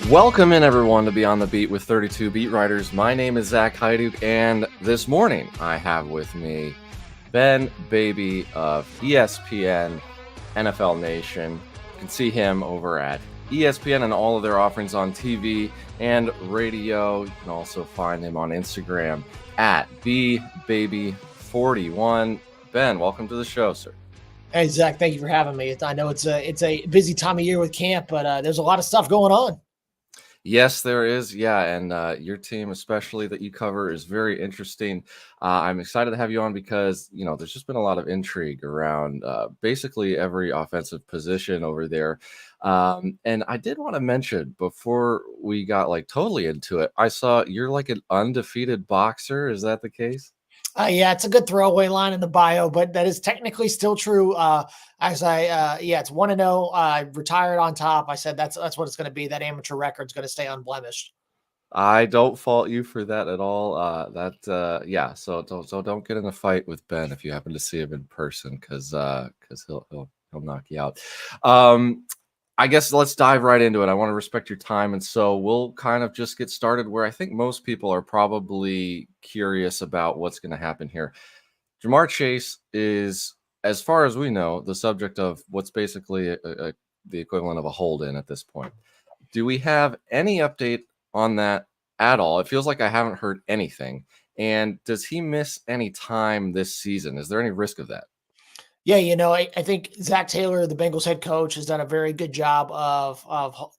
Welcome in, everyone, to Beyond the Beat with 32 Beat Writers. My name is Zach Hyduk, and this morning I have with me Ben Baby of ESPN, NFL Nation. You can see him over at ESPN and all of their offerings on TV and radio. You can also find him on Instagram at bbaby41. Ben, welcome to the show, sir. Hey, Zach, thank you for having me. I know it's a busy time of year with camp, but there's a lot of stuff going on. Yes, there is. Yeah. And your team, especially that you cover, is very interesting. I'm excited to have you on because, there's just been a lot of intrigue around basically every offensive position over there. And I did want to mention before we got totally into it, I saw you're like an undefeated boxer. Is that the case? Yeah, it's a good throwaway line in the bio, but that is technically still true. It's 1-0. I retired on top. I said that's what it's going to be. That amateur record's going to stay unblemished. I don't fault you for that at all. So don't get in a fight with Ben if you happen to see him in person, because he'll knock you out. I guess let's dive right into it. I want to respect your time, and so we'll kind of just get started where I think most people are probably curious about what's going to happen here. Ja'Marr Chase is, as far as we know, the subject of what's basically the equivalent of a hold-in at this point. Do we have any update on that at all? It feels like I haven't heard anything. And does he miss any time this season? Is there any risk of that? Yeah, I think Zach Taylor, the Bengals head coach, has done a very good job of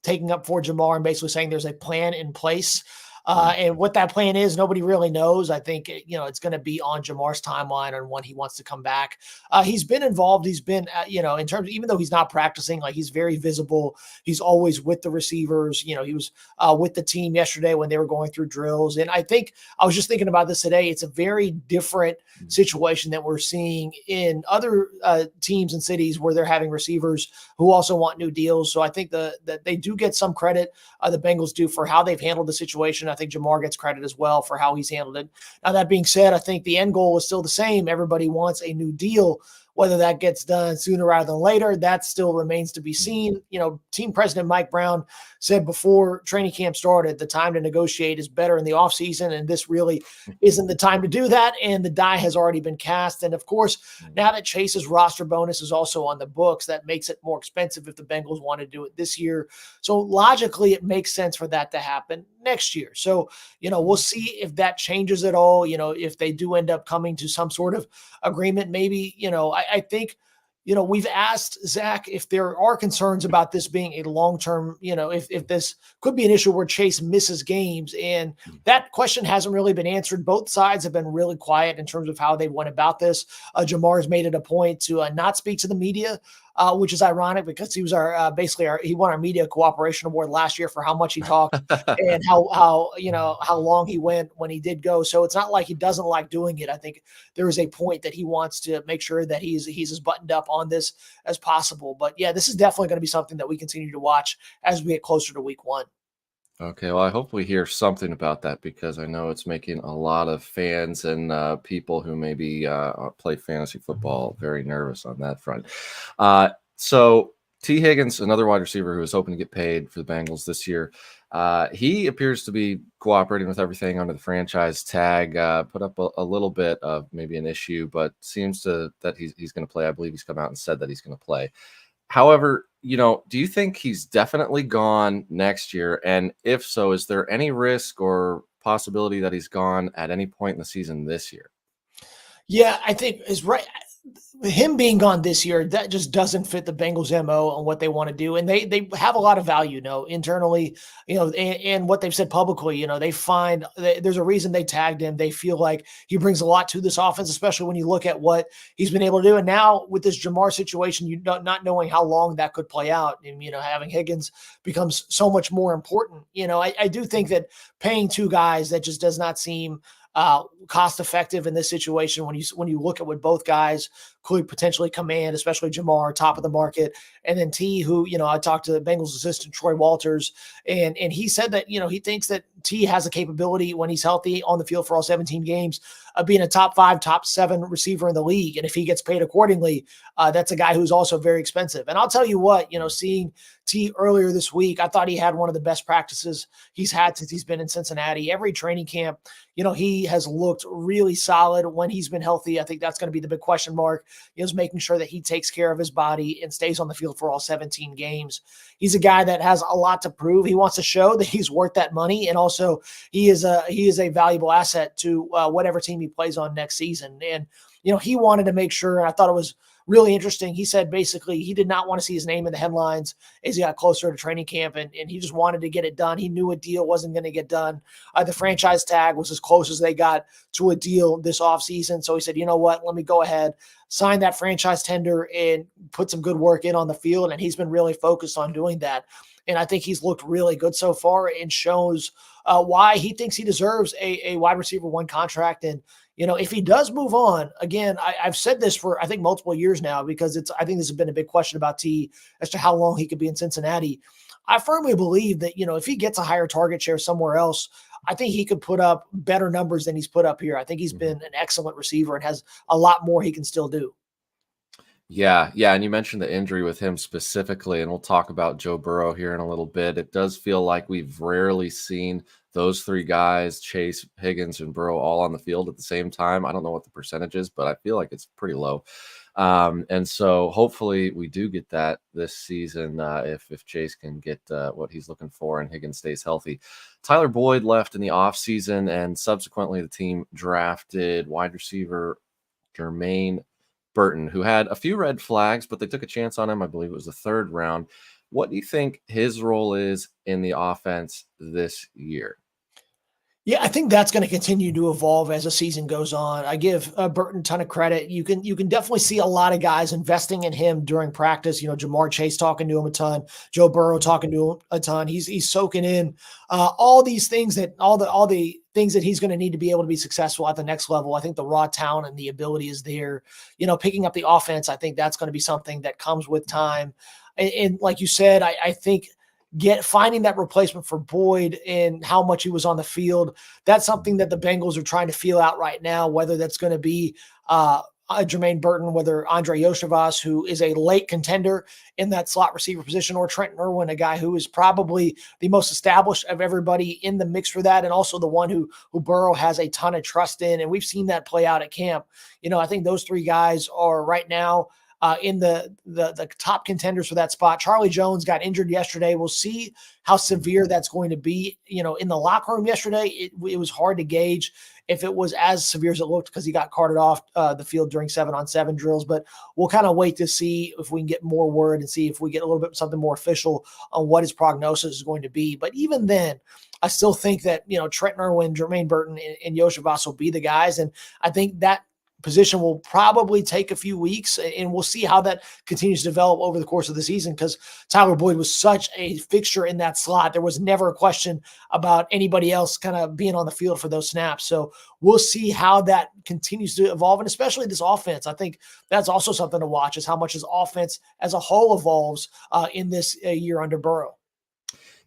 taking up for Ja'Marr and basically saying there's a plan in place. And what that plan is, nobody really knows. I think, it's going to be on Jamar's timeline on when he wants to come back. He's been involved. He's been, in terms of, even though he's not practicing, he's very visible. He's always with the receivers. He was with the team yesterday when they were going through drills. And I think I was just thinking about this today. It's a very different situation that we're seeing in other teams and cities where they're having receivers who also want new deals. So I think that they do get some credit, the Bengals do, for how they've handled the situation. I think Ja'Marr gets credit as well for how he's handled it. Now, that being said, I think the end goal is still the same. Everybody wants a new deal. Whether that gets done sooner rather than later, that still remains to be seen. Team president Mike Brown said before training camp started, the time to negotiate is better in the offseason, and this really isn't the time to do that, and the die has already been cast. And, of course, now that Chase's roster bonus is also on the books, that makes it more expensive if the Bengals want to do it this year. So, logically, it makes sense for that to happen next year. So, we'll see if that changes at all, if they do end up coming to some sort of agreement. Maybe, I think, we've asked Zach if there are concerns about this being a long-term, if this could be an issue where Chase misses games. And that question hasn't really been answered. Both sides have been really quiet in terms of how they went about this. Ja'Marr has made it a point to not speak to the media, which is ironic because he was he won our media cooperation award last year for how much he talked and how long he went when he did go. So it's not like he doesn't like doing it. I think there is a point that he wants to make sure that he's as buttoned up on this as possible. But yeah, this is definitely going to be something that we continue to watch as we get closer to week 1. Okay, well, I hope we hear something about that because I know it's making a lot of fans and people who maybe play fantasy football very nervous on that front. So T. Higgins, another wide receiver who is hoping to get paid for the Bengals this year, he appears to be cooperating with everything under the franchise tag. Put up a little bit of maybe an issue, but seems that he's going to play. I believe he's come out and said that he's going to play. However, do you think he's definitely gone next year? And if so, is there any risk or possibility that he's gone at any point in the season this year? Yeah, I think is right. Him being gone this year, that just doesn't fit the Bengals MO and what they want to do. And they have a lot of value, internally, and what they've said publicly, they find there's a reason they tagged him. They feel like he brings a lot to this offense, especially when you look at what he's been able to do. And now with this Ja'Marr situation, not knowing how long that could play out, and, having Higgins becomes so much more important. I do think that paying two guys that just does not seem cost effective in this situation when you look at what both guys could potentially command, especially Ja'Marr, top of the market, and then T, who, I talked to the Bengals assistant Troy Walters, and he said that, he thinks that T has a capability when he's healthy on the field for all 17 games of being a top 5, top 7 receiver in the league. And if he gets paid accordingly, that's a guy who's also very expensive. And I'll tell you what, seeing T earlier this week, I thought he had one of the best practices he's had since he's been in Cincinnati. Every training camp, he has looked really solid when he's been healthy. I think that's going to be the big question mark, is making sure that he takes care of his body and stays on the field for all 17 games. He's a guy that has a lot to prove. He wants to show that he's worth that money. And also he is a valuable asset to whatever team he plays on next season. And, he wanted to make sure, and I thought it was really interesting. He said basically he did not want to see his name in the headlines as he got closer to training camp, and he just wanted to get it done. He knew a deal wasn't going to get done. The franchise tag was as close as they got to a deal this offseason. So he said, you know what, let me go ahead, sign that franchise tender and put some good work in on the field. And he's been really focused on doing that. And I think he's looked really good so far and shows why he thinks he deserves a wide receiver 1 contract. And, if he does move on, again, I've said this for, I think, multiple years now, because I think this has been a big question about T as to how long he could be in Cincinnati. I firmly believe that, if he gets a higher target share somewhere else, I think he could put up better numbers than he's put up here. I think he's been an excellent receiver and has a lot more he can still do. Yeah, and you mentioned the injury with him specifically, and we'll talk about Joe Burrow here in a little bit. It does feel like we've rarely seen those 3 guys, Chase, Higgins, and Burrow, all on the field at the same time. I don't know what the percentage is, but I feel like it's pretty low. And so hopefully we do get that this season if Chase can get what he's looking for and Higgins stays healthy. Tyler Boyd left in the offseason, and subsequently the team drafted wide receiver Jermaine Burton, who had a few red flags, but they took a chance on him. I believe it was the 3rd round. What do you think his role is in the offense this year? Yeah, I think that's going to continue to evolve as the season goes on. I give Burton a ton of credit. You can definitely see a lot of guys investing in him during practice. Jamar Chase talking to him a ton, Joe Burrow talking to him a ton. He's soaking in all these things that all the things that he's going to need to be able to be successful at the next level. I think the raw talent and the ability is there. Picking up the offense, I think that's going to be something that comes with time. And like you said, I think finding that replacement for Boyd and how much he was on the field, that's something that the Bengals are trying to feel out right now, whether that's going to be Jermaine Burton, whether Andre Yoshivas, who is a late contender in that slot receiver position, or Trenton Irwin, a guy who is probably the most established of everybody in the mix for that, and also the one who Burrow has a ton of trust in. And we've seen that play out at camp. I think those 3 guys are right now in the top contenders for that spot. Charlie Jones got injured yesterday. We'll see how severe that's going to be. In the locker room yesterday, it was hard to gauge if it was as severe as it looked, because he got carted off the field during 7-on-7 drills. But we'll kind of wait to see if we can get more word and see if we get a little bit something more official on what his prognosis is going to be. But even then, I still think that, Trenton Irwin, Jermaine Burton, and Yoshivas will be the guys. And I think that position will probably take a few weeks, and we'll see how that continues to develop over the course of the season, because Tyler Boyd was such a fixture in that slot. There was never a question about anybody else kind of being on the field for those snaps. So we'll see how that continues to evolve, and especially this offense. I think that's also something to watch, is how much his offense as a whole evolves in this year under Burrow.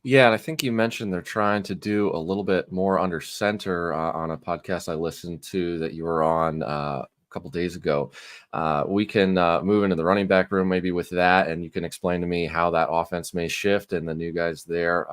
Yeah, and I think you mentioned they're trying to do a little bit more under center on a podcast I listened to that you were on a couple days ago. We can move into the running back room maybe with that, and you can explain to me how that offense may shift and the new guys there.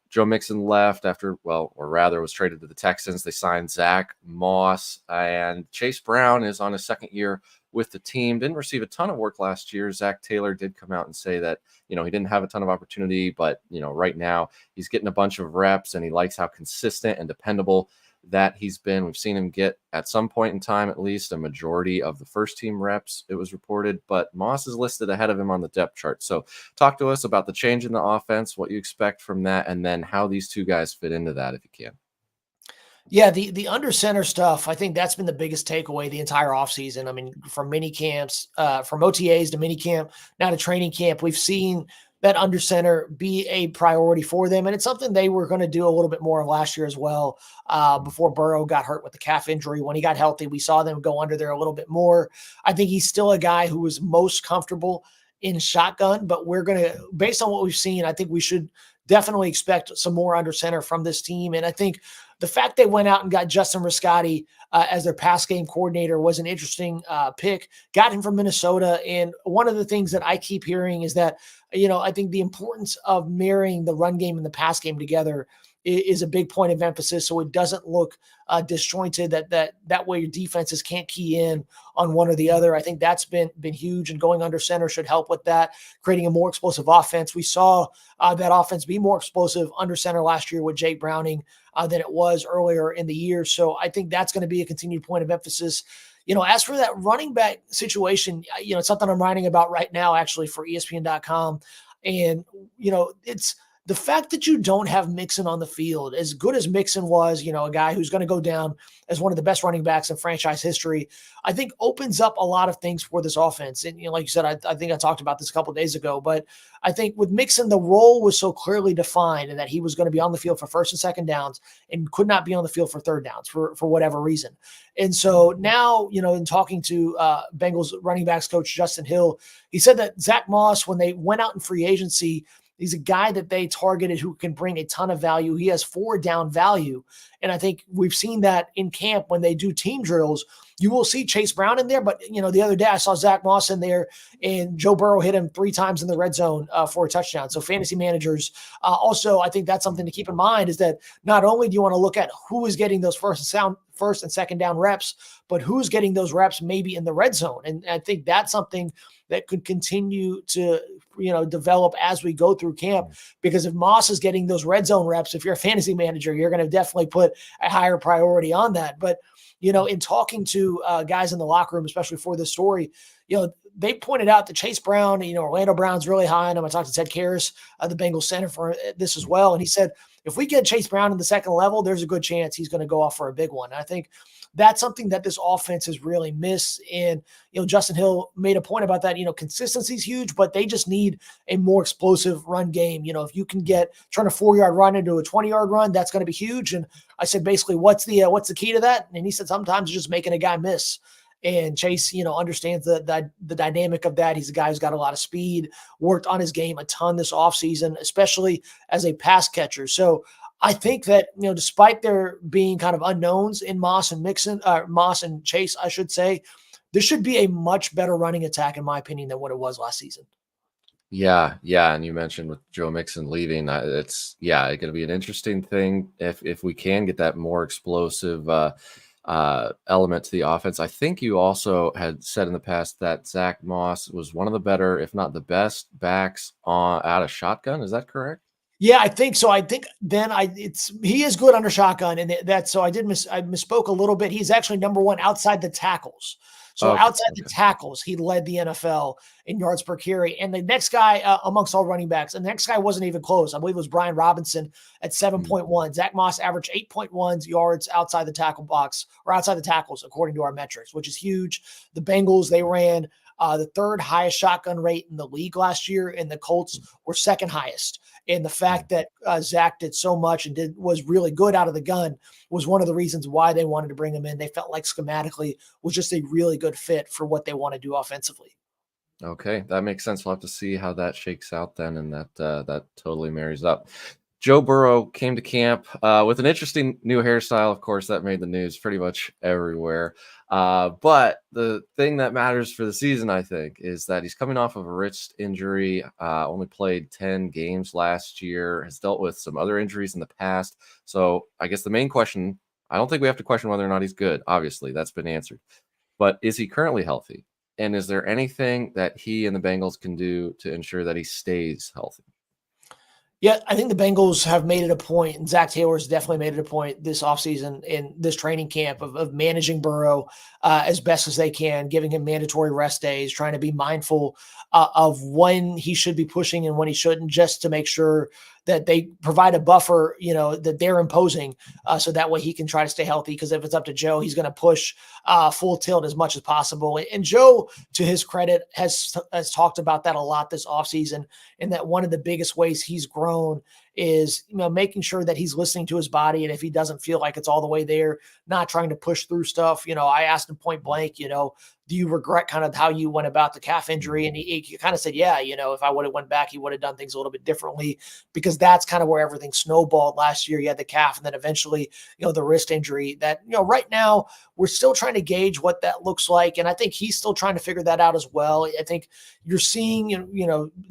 Joe Mixon left after, or rather was traded to the Texans. They signed Zach Moss, and Chase Brown is on his 2nd year with the team. Didn't receive a ton of work last year. Zach Taylor did come out and say that, he didn't have a ton of opportunity, but, right now he's getting a bunch of reps, and he likes how consistent and dependable that he's been. We've seen him get, at some point in time, at least a majority of the first team reps, it was reported, but Moss is listed ahead of him on the depth chart. So talk to us about the change in the offense, what you expect from that, and then how these 2 guys fit into that, if you can. Yeah, the under center stuff, I think that's been the biggest takeaway the entire offseason. I mean, from mini camps, from OTAs to mini camp, now to training camp, we've seen that under center be a priority for them. And it's something they were going to do a little bit more of last year as well, before Burrow got hurt with the calf injury. When he got healthy, we saw them go under there a little bit more. I think he's still a guy who was most comfortable in shotgun, but we're going to, based on what we've seen, I think we should definitely expect some more under center from this team. And I think the fact they went out and got Justin Riscotti as their pass game coordinator was an interesting pick. Got him from Minnesota. And one of the things that I keep hearing is that, I think the importance of marrying the run game and the pass game together is a big point of emphasis, so it doesn't look disjointed. That way your defenses can't key in on one or the other. I think that's been huge, and going under center should help with that, creating a more explosive offense. We saw that offense be more explosive under center last year with Jake Browning than it was earlier in the year. So I think that's going to be a continued point of emphasis. As for that running back situation, it's something I'm writing about right now, actually, for ESPN.com. And, it's the fact that you don't have Mixon on the field, as good as Mixon was, a guy who's going to go down as one of the best running backs in franchise history, I think opens up a lot of things for this offense. And, like you said, I think I talked about this a couple of days ago, but I think with Mixon, the role was so clearly defined, and that he was going to be on the field for first and second downs and could not be on the field for third downs for whatever reason. And so now, in talking to Bengals running backs coach Justin Hill, he said that Zach Moss, when they went out in free agency, he's a guy that they targeted who can bring a ton of value. He has 4 down value. And I think we've seen that in camp when they do team drills. You will see Chase Brown in there, but the other day I saw Zach Moss in there, and Joe Burrow hit him 3 times in the red zone for a touchdown. So fantasy managers, also, I think that's something to keep in mind, is that not only do you want to look at who is getting those first and second down reps, but who's getting those reps maybe in the red zone. And I think that's something that could continue to, develop as we go through camp, because if Moss is getting those red zone reps, if you're a fantasy manager, you're going to definitely put a higher priority on that. But, in talking to guys in the locker room, especially for this story, they pointed out that Chase Brown, Orlando Brown's really high on him. I talked to Ted Karras, the Bengals center, for this as well. And he said, if we get Chase Brown in the second level, there's a good chance he's going to go off for a big one. And I think that's something that this offense has really missed. And, Justin Hill made a point about that. Consistency is huge, but they just need a more explosive run game. If you can turn a 4-yard run into a 20-yard run, that's going to be huge. And I said, basically, what's the key to that? And he said, sometimes just making a guy miss. And Chase, understands the dynamic of that. He's a guy who's got a lot of speed, worked on his game a ton this offseason, especially as a pass catcher. So I think that, despite there being kind of unknowns in Moss and Chase, I should say, this should be a much better running attack, in my opinion, than what it was last season. Yeah. And you mentioned with Joe Mixon leaving, it's going to be an interesting thing if we can get that more explosive element to the offense. I think you also had said in the past that Zach Moss was one of the better, if not the best, backs out of shotgun. Is that correct? Yeah, I think so. I think then he is good under shotgun, and that's so I misspoke a little bit. He's actually number 1 outside the tackles. So outside the tackles, he led the NFL in yards per carry. And the next guy amongst all running backs, and the next guy wasn't even close. I believe it was Brian Robinson at 7.1. Zach Moss averaged 8.1 yards outside the tackle box, or outside the tackles, according to our metrics, which is huge. The Bengals, they ran the 3rd highest shotgun rate in the league last year, and the Colts were 2nd highest. And the fact that Zach did so much and was really good out of the gun was one of the reasons why they wanted to bring him in. They felt like schematically was just a really good fit for what they want to do offensively. Okay, that makes sense. We'll have to see how that shakes out then, and that totally marries up. Joe Burrow came to camp with an interesting new hairstyle. Of course, that made the news pretty much everywhere. But the thing that matters for the season, I think, is that he's coming off of a wrist injury, only played 10 games last year, has dealt with some other injuries in the past. So I guess the main question, I don't think we have to question whether or not he's good. Obviously, that's been answered. But is he currently healthy? And is there anything that he and the Bengals can do to ensure that he stays healthy? Yeah, I think the Bengals have made it a point, and Zach Taylor's definitely made it a point this offseason in this training camp of managing Burrow as best as they can, giving him mandatory rest days, trying to be mindful of when he should be pushing and when he shouldn't, just to make sure that they provide a buffer, that they're imposing, so that way he can try to stay healthy. Because if it's up to Joe, he's going to push full tilt as much as possible. And Joe, to his credit, has talked about that a lot this offseason, and that one of the biggest ways he's grown is, making sure that he's listening to his body. And if he doesn't feel like it's all the way there, not trying to push through stuff. I asked him point blank, do you regret kind of how you went about the calf injury? And he kind of said, yeah, if I would have went back, he would have done things a little bit differently, because that's kind of where everything snowballed last year. You had the calf and then eventually, the wrist injury that, right now we're still trying to gauge what that looks like. And I think he's still trying to figure that out as well. I think you're seeing,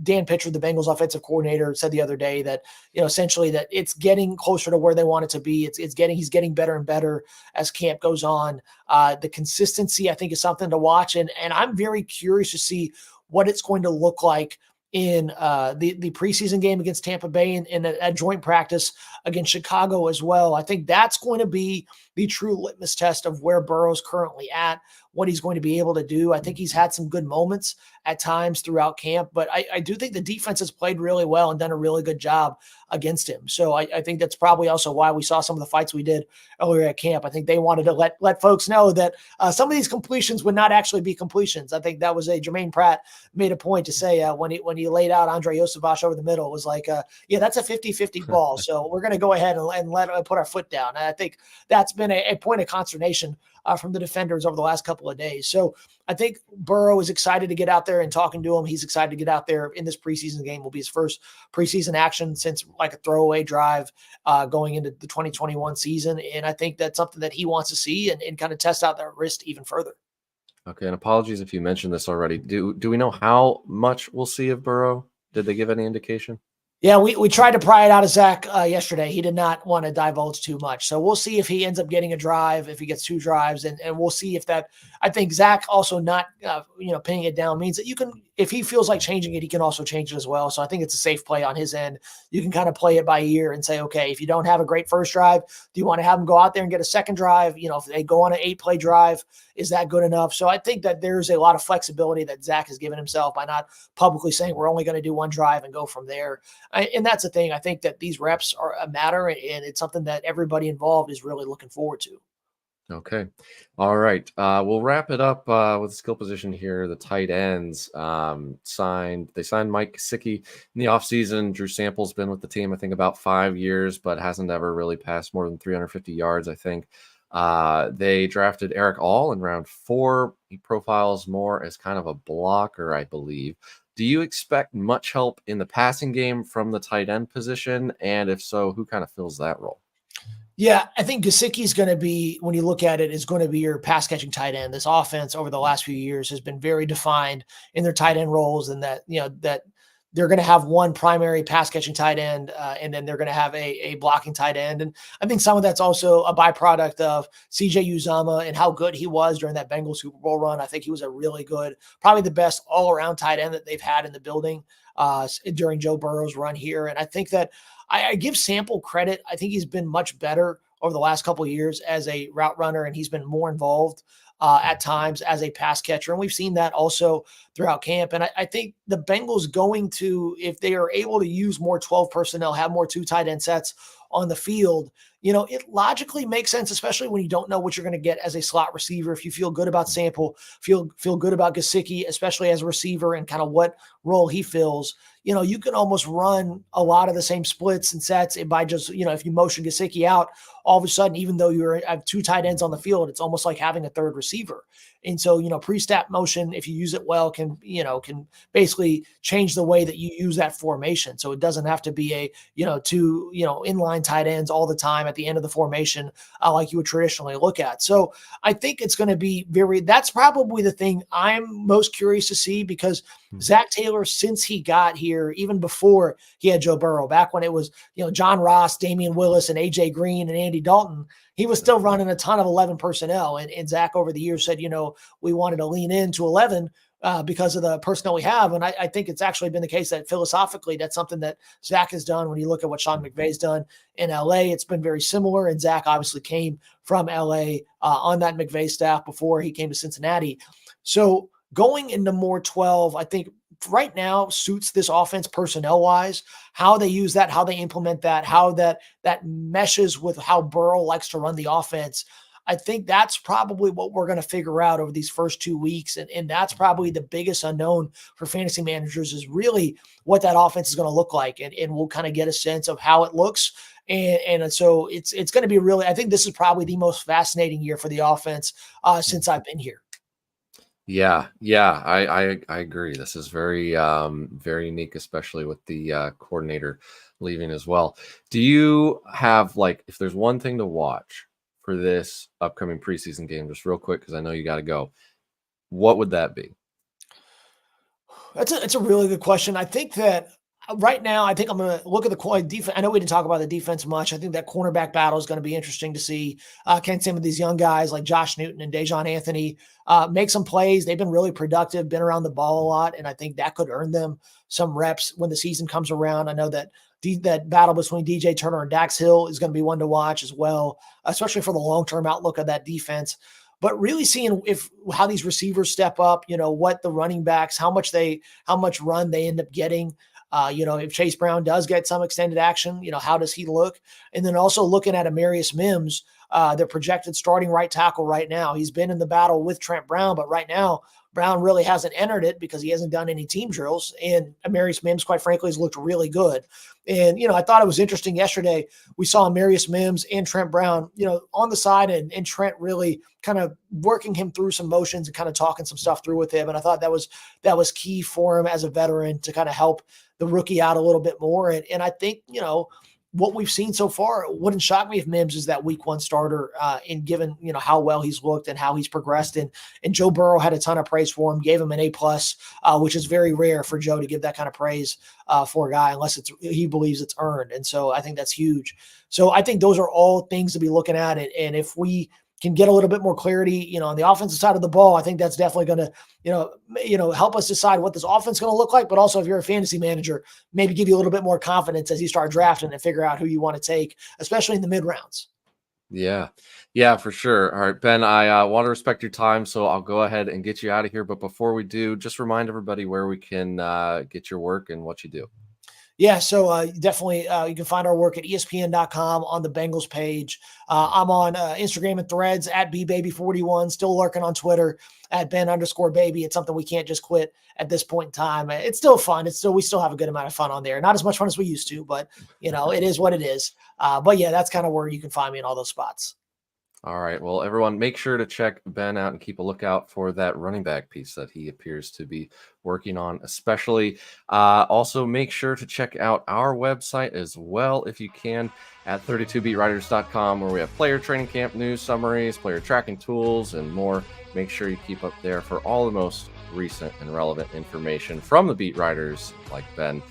Dan Pitcher, the Bengals offensive coordinator, said the other day that, essentially that it's getting closer to where they want it to be. He's getting better and better as camp goes on. The consistency, I think, is something to watch. And I'm very curious to see what it's going to look like in the preseason game against Tampa Bay and in a joint practice against Chicago as well. I think that's going to be the true litmus test of where Burrow's currently at, what he's going to be able to do. I think he's had some good moments at times throughout camp, but I do think the defense has played really well and done a really good job against him. So I think that's probably also why we saw some of the fights we did earlier at camp. I think they wanted to let folks know that some of these completions would not actually be completions. I think that was Jermaine Pratt made a point to say when he laid out Andre Yosevach over the middle, it was like, yeah, that's a 50-50 ball. So we're going to go ahead and put our foot down. And I think that's been a point of consternation from the defenders over the last couple of days. So I think Burrow is excited to get out there and talking to him. He's excited to get out there in this preseason game. Will be his first preseason action since like a throwaway drive going into the 2021 season. And I think that's something that he wants to see and kind of test out that wrist even further. Okay, and apologies if you mentioned this already. Do we know how much we'll see of Burrow? Did they give any indication? Yeah, we tried to pry it out of Zach yesterday. He did not want to divulge too much. So we'll see if he ends up getting a drive, if he gets 2 drives, and we'll see if that – I think Zach also not pinning it down means that you can – if he feels like changing it, he can also change it as well. So I think it's a safe play on his end. You can kind of play it by ear and say, okay, if you don't have a great first drive, do you want to have him go out there and get a second drive? If they go on an 8-play drive, is that good enough? So I think that there's a lot of flexibility that Zach has given himself by not publicly saying we're only going to do 1 drive and go from there. And that's the thing. I think that these reps are a matter, and it's something that everybody involved is really looking forward to. Okay. All right. We'll wrap it up with the skill position here. The tight ends They signed Mike Gesicki in the offseason. Drew Sample's been with the team, I think, about 5 years, but hasn't ever really passed more than 350 yards, I think. They drafted Eric All in round 4. He profiles more as kind of a blocker, I believe. Do you expect much help in the passing game from the tight end position? And if so, who kind of fills that role? Yeah, I think Gesicki is going to be, when you look at it, is going to be your pass catching tight end. This offense over the last few years has been very defined in their tight end roles, and that that they're going to have one primary pass catching tight end, and then they're going to have a blocking tight end. And I think some of that's also a byproduct of CJ Uzomah and how good he was during that Bengals Super Bowl run. I think he was a really good, probably the best all around tight end that they've had in the building during Joe Burrow's run here. And I think that I give Sample credit. I think he's been much better over the last couple of years as a route runner, and he's been more involved at times as a pass catcher. And we've seen that also throughout camp. And I think the Bengals going to, if they are able to use more 12 personnel, have more 2 tight end sets on the field, it logically makes sense, especially when you don't know what you're going to get as a slot receiver. If you feel good about Sample, feel good about Gesicki, especially as a receiver and kind of what role he fills, you can almost run a lot of the same splits and sets by just, if you motion Gesicki out, all of a sudden, even though you have 2 tight ends on the field, it's almost like having a third receiver. And so, pre-snap motion, if you use it well, can basically change the way that you use that formation. So it doesn't have to be a, 2, inline tight ends all the time at the end of the formation like you would traditionally look at. So I think it's going to be that's probably the thing I'm most curious to see, because Zach Taylor, since he got here, even before he had Joe Burrow, back when it was, John Ross, Damian Willis, and AJ Green and Andy Dalton, he was still running a ton of 11 personnel. And Zach over the years said, we wanted to lean into 11 because of the personnel we have. And I think it's actually been the case that philosophically, that's something that Zach has done. When you look at what Sean McVay's done in LA, it's been very similar. And Zach obviously came from LA on that McVay staff before he came to Cincinnati. So going into more 12, I think right now suits this offense personnel wise, how they use that, how they implement that, how that meshes with how Burrow likes to run the offense. I think that's probably what we're going to figure out over these first 2 weeks. And that's probably the biggest unknown for fantasy managers is really what that offense is going to look like. And we'll kind of get a sense of how it looks. And so it's going to be really, I think this is probably the most fascinating year for the offense since I've been here. Yeah, I agree. This is very very unique, especially with the coordinator leaving as well. Do you have, like, if there's one thing to watch for this upcoming preseason game, just real quick, because I know you got to go, what would that be? It's a really good question. I think that right now, I think I'm going to look at the defense. I know we didn't talk about the defense much. I think that cornerback battle is going to be interesting to see. Can some of these young guys like Josh Newton and Dejon Anthony make some plays? They've been really productive, been around the ball a lot, and I think that could earn them some reps when the season comes around. I know that that battle between DJ Turner and Dax Hill is going to be one to watch as well, especially for the long-term outlook of that defense. But really seeing how these receivers step up, what the running backs, how much run they end up getting. If Chase Brown does get some extended action, how does he look? And then also looking at Amarius Mims, their projected starting right tackle right now. He's been in the battle with Trent Brown, but right now Brown really hasn't entered it because he hasn't done any team drills. And Amarius Mims, quite frankly, has looked really good. And, I thought it was interesting yesterday. We saw Amarius Mims and Trent Brown, on the side and Trent really kind of working him through some motions and kind of talking some stuff through with him. And I thought that was key for him as a veteran to kind of help the rookie out a little bit more. And I think, what we've seen so far, it wouldn't shock me if Mims is that week one starter in given, how well he's looked and how he's progressed. And Joe Burrow had a ton of praise for him, gave him an A+, which is very rare for Joe to give that kind of praise for a guy, unless he believes it's earned. And so I think that's huge. So I think those are all things to be looking at. And if we can get a little bit more clarity, on the offensive side of the ball, I think that's definitely going to, help us decide what this offense is going to look like. But also, if you're a fantasy manager, maybe give you a little bit more confidence as you start drafting and figure out who you want to take, especially in the mid rounds. Yeah, for sure. All right, Ben, I want to respect your time, so I'll go ahead and get you out of here. But before we do, just remind everybody where we can get your work and what you do. Yeah, so definitely you can find our work at ESPN.com on the Bengals page. I'm on Instagram and Threads at BBaby41, still lurking on Twitter at Ben_baby. It's something we can't just quit at this point in time. It's still fun. We still have a good amount of fun on there. Not as much fun as we used to, but it is what it is. But yeah, that's kind of where you can find me in all those spots. All right. Well, everyone, make sure to check Ben out and keep a lookout for that running back piece that he appears to be working on, especially. Also, make sure to check out our website as well, if you can, at 32beatwriters.com, where we have player training camp news summaries, player tracking tools, and more. Make sure you keep up there for all the most recent and relevant information from the beat writers like Ben.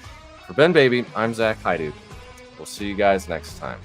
For Ben Baby, I'm Zach Haidu. We'll see you guys next time.